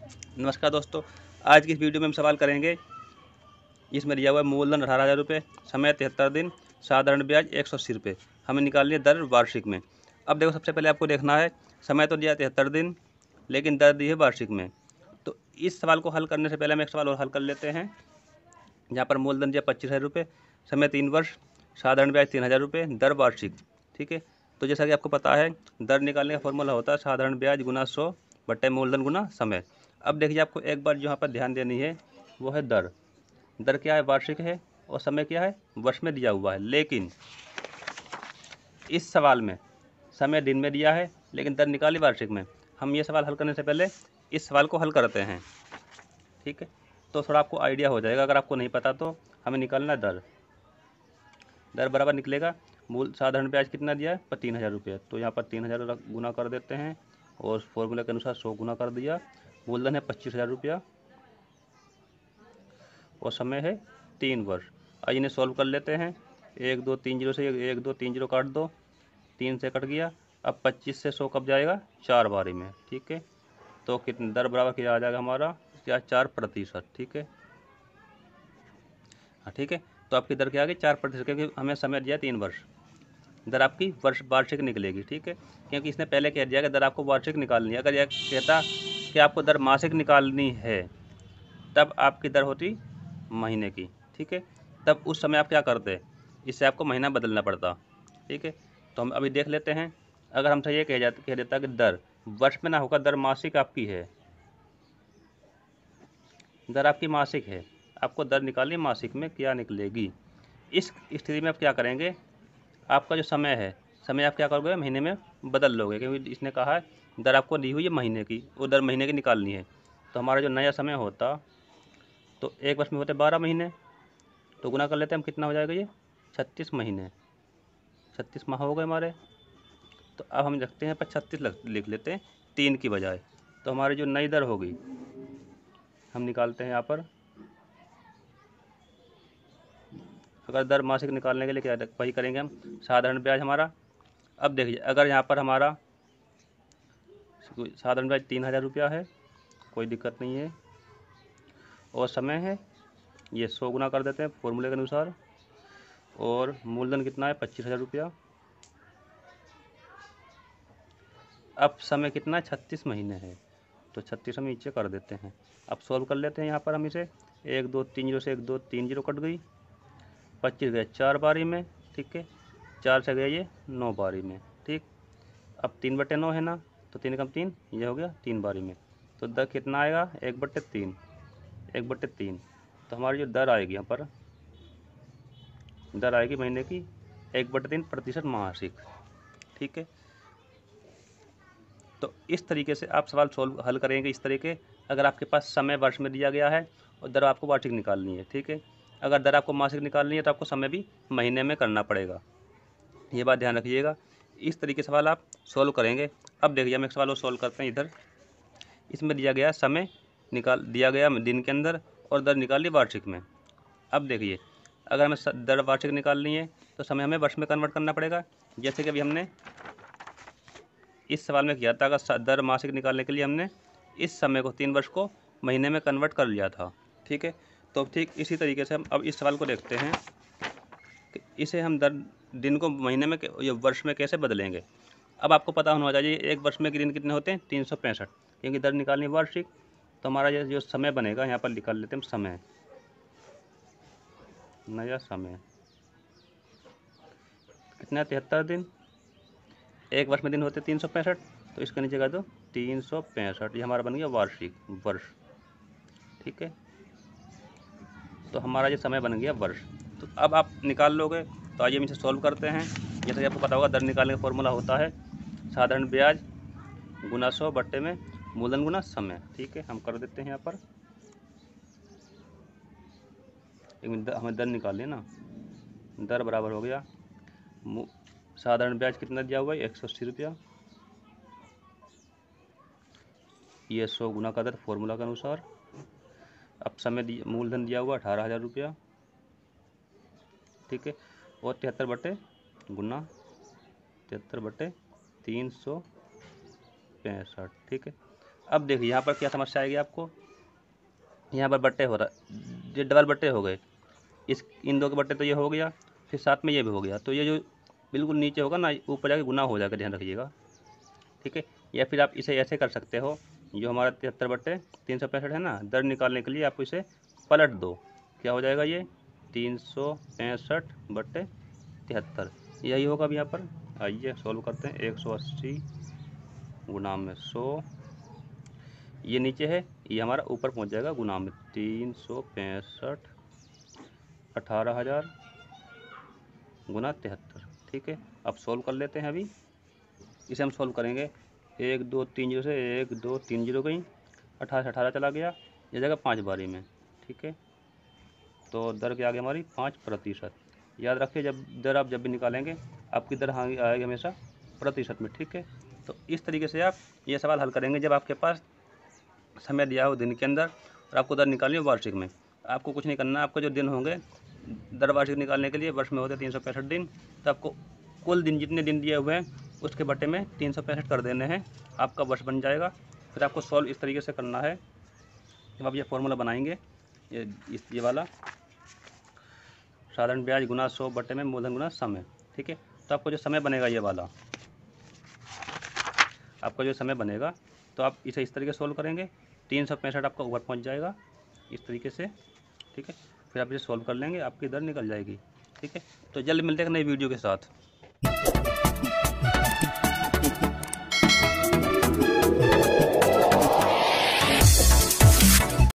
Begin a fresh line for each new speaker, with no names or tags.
नमस्कार दोस्तों, आज की इस वीडियो में हम सवाल करेंगे। इसमें दिया हुआ है मूलधन 18,000 रुपये, समय 73 दिन, साधारण ब्याज 180 रुपये। हमें निकालनी है दर वार्षिक में। अब देखो, सबसे पहले आपको देखना है, समय तो दिया 73 दिन, लेकिन दर दी है वार्षिक में। तो इस सवाल को हल करने से पहले हम एक सवाल और हल कर लेते हैं। यहाँ पर मूलधन दिया 25,000 रुपये, समय 3 वर्ष, साधारण ब्याज 3,000 रुपये, दर वार्षिक। ठीक है, तो जैसा कि आपको पता है, दर निकालने का फॉर्मूला होता है साधारण ब्याज गुना 100 बटे मूलधन गुना समय। अब देखिए, आपको एक बार जो यहाँ पर ध्यान देनी है वो है दर। दर क्या है? वार्षिक है, और समय क्या है? वर्ष में दिया हुआ है। लेकिन इस सवाल में समय दिन में दिया है, लेकिन दर निकाली वार्षिक में। हम ये सवाल हल करने से पहले इस सवाल को हल करते हैं। ठीक है, तो थोड़ा आपको आइडिया हो जाएगा। अगर आपको नहीं पता तो हमें निकालना है दर। दर बराबर निकलेगा, मूल साधारण ब्याज कितना दिया है? 3,000 रुपये। तो यहाँ पर 3,000 गुना कर देते हैं, और फॉर्मूला के अनुसार 100 गुना कर दिया। मूलधन है 25,000 रुपया, और समय है 3 वर्ष। आज इन्हें सॉल्व कर लेते हैं। 1 2 3 0 से 1 2 3 0 काट दो, 3 से कट गया। अब 25 से 100 कब जाएगा? 4 बारी में। ठीक है, तो कितने दर बराबर क्या आ जाएगा हमारा? क्या? 4%। ठीक है, हाँ ठीक है। तो आपकी दर क्या आ गई? 4%, क्योंकि हमें समय दिया 3 वर्ष। दर आपकी वार्षिक निकलेगी। ठीक है, क्योंकि इसने पहले कह दिया कि दर आपको वार्षिक निकालनी है। अगर यह कहता कि आपको दर मासिक निकालनी है, तब आपकी दर होती महीने की। ठीक है, तब उस समय आप क्या करते? इससे आपको महीना बदलना पड़ता। ठीक है, तो हम अभी देख लेते हैं। अगर हमसे ये कह देता कि दर वर्ष में ना होकर दर मासिक आपकी है, दर आपकी मासिक है, आपको दर निकालनी मासिक में, क्या निकलेगी? इस स्थिति में आप क्या करेंगे? आपका जो समय है, समय आप क्या करोगे? महीने में बदल लोगे, क्योंकि इसने कहा है दर आपको दी हुई है महीने की, वो दर महीने की निकालनी है। तो हमारा जो नया समय होता, तो एक वर्ष में होते 12 महीने, तो गुना कर लेते हैं हम, कितना हो जाएगा ये? 36 महीने, 36 माह हो गए हमारे। तो अब हम रखते हैं पर 36 लिख लेते हैं 3 की बजाय। तो हमारी जो नई दर होगी हम निकालते हैं यहाँ पर। अगर दर मासिक निकालने के लिए क्या वही करेंगे हम, साधारण ब्याज हमारा। अब देखिए, अगर यहाँ पर हमारा साधारण ब्याज 3,000 रुपया है, कोई दिक्कत नहीं है, और समय है ये 100 गुना कर देते हैं फॉर्मूले के अनुसार, और मूलधन कितना है? 25,000 रुपया। अब समय कितना है? 36 महीने है, तो 36 हम नीचे कर देते हैं। अब सॉल्व कर लेते हैं यहाँ पर हम इसे। 1 2 3 0 से 1 2 3 0 कट गई, 25 गए 4 बारी में। ठीक है, 4 से गए ये 9 बारी में। ठीक, अब 3/9 है ना, तो 3 कम 3, ये हो गया 3 बारी में। तो दर कितना आएगा? 1/3, 1/3। तो हमारी जो दर आएगी यहाँ पर, दर आएगी महीने की 1/3% मासिक। ठीक है, तो इस तरीके से आप सवाल हल करेंगे इस तरीके। अगर आपके पास समय वर्ष में दिया गया है और दर आपको वार्षिक निकालनी है। ठीक है, अगर दर आपको मासिक निकालनी है तो आपको समय भी महीने में करना पड़ेगा, ये बात ध्यान रखिएगा। इस तरीके से सवाल आप सोल्व करेंगे। अब देखिए, हम एक सवाल और सोल्व करते हैं इधर। इसमें दिया गया समय दिया गया दिन के अंदर, और दर निकाली वार्षिक में। अब देखिए, अगर हमें दर वार्षिक निकालनी है तो समय हमें वर्ष में कन्वर्ट करना पड़ेगा, जैसे कि अभी हमने इस सवाल में किया था। अगर दर मासिक निकालने के लिए हमने इस समय को 3 वर्ष को महीने में कन्वर्ट कर लिया था। ठीक है, तो ठीक इसी तरीके से हम अब इस सवाल को देखते हैं कि इसे हम दर दिन को महीने में या वर्ष में कैसे बदलेंगे। अब आपको पता होना चाहिए एक वर्ष में के दिन कितने होते हैं? 365, क्योंकि दर निकालनी वार्षिक। तो हमारा ये जो समय बनेगा, यहाँ पर निकाल लेते हैं हम समय, नया समय कितना है? 73 दिन। एक वर्ष में दिन होते 365, तो इसके नीचे कर दो 365, ये हमारा बन गया वार्षिक वर्ष। ठीक है, तो हमारा ये समय बन गया वर्ष। तो अब आप निकाल लोगे। तो आइए हम इसे सॉल्व करते हैं। जैसे कि आपको पता होगा, दर निकालने का फॉर्मूला होता है साधारण ब्याज गुना 100 बट्टे में मूलधन गुना समय। ठीक है, हम कर देते हैं यहाँ पर। हमें दर निकाल लेना, दर बराबर हो गया साधारण ब्याज कितना दिया हुआ है? 180 रुपया, ये 100 गुना का दर फॉर्मूला के अनुसार। अब समय मूलधन दिया हुआ 18,000 रुपया। ठीक है, और 73 बटे गुना 73/365। ठीक है, अब देखिए यहाँ पर क्या समस्या आएगी आपको, यहाँ पर बट्टे हो रहा, ये डबल बट्टे हो गए, इन दो के बट्टे तो ये हो गया, फिर साथ में ये भी हो गया, तो ये जो बिल्कुल नीचे होगा ना, ऊपर जाके गुना हो जाएगा, ध्यान रखिएगा, ठीक है। या फिर आप इसे ऐसे कर सकते हो, जो हमारा 73 बट्टे 365 है ना, दर निकालने के लिए आप इसे पलट दो, क्या हो जाएगा ये 365 बट्टे 73, यही होगा। अब यहाँ पर आइए सॉल्व करते हैं। 180 गुना में 100, ये नीचे है, ये हमारा ऊपर पहुँच जाएगा गुना में 365 18,000 गुना 73, ठीक है। अब सॉल्व कर लेते हैं। अभी इसे हम सॉल्व करेंगे, 1 2 3 जीरो से 1 2 3 जीरो गई, 18 से 18 चला गया, ये जगह 5 बारी में, ठीक है। तो दर क्या आ गई हमारी 5%। याद रखिए, जब दर आप जब भी निकालेंगे आपकी दर आएगी हमेशा प्रतिशत में, ठीक है। तो इस तरीके से आप ये सवाल हल करेंगे जब आपके पास समय दिया हो दिन के अंदर और आपको दर निकालनी हो वार्षिक में। आपको कुछ नहीं करना, आपको जो दिन होंगे दर वार्षिक निकालने के लिए, वर्ष में होते हैं 365 दिन, तो आपको कुल दिन जितने दिन दिए हुए हैं उसके बटे में 365 कर देने हैं, आपका वर्ष बन जाएगा। फिर आपको सॉल्व इस तरीके से करना है, जब आप ये फॉर्मूला बनाएंगे, ये वाला साधारण ब्याज गुना 100 बटे में मूलधन गुना समय, ठीक है। तो आपको जो समय बनेगा, ये वाला आपका जो समय बनेगा, तो आप इसे इस तरीके से सॉल्व करेंगे, 365 आपका ऊपर पहुंच जाएगा इस तरीके से, ठीक है। फिर आप इसे सॉल्व कर लेंगे, आपकी दर निकल जाएगी, ठीक है। तो जल्द मिलते हैं एक नई वीडियो के साथ।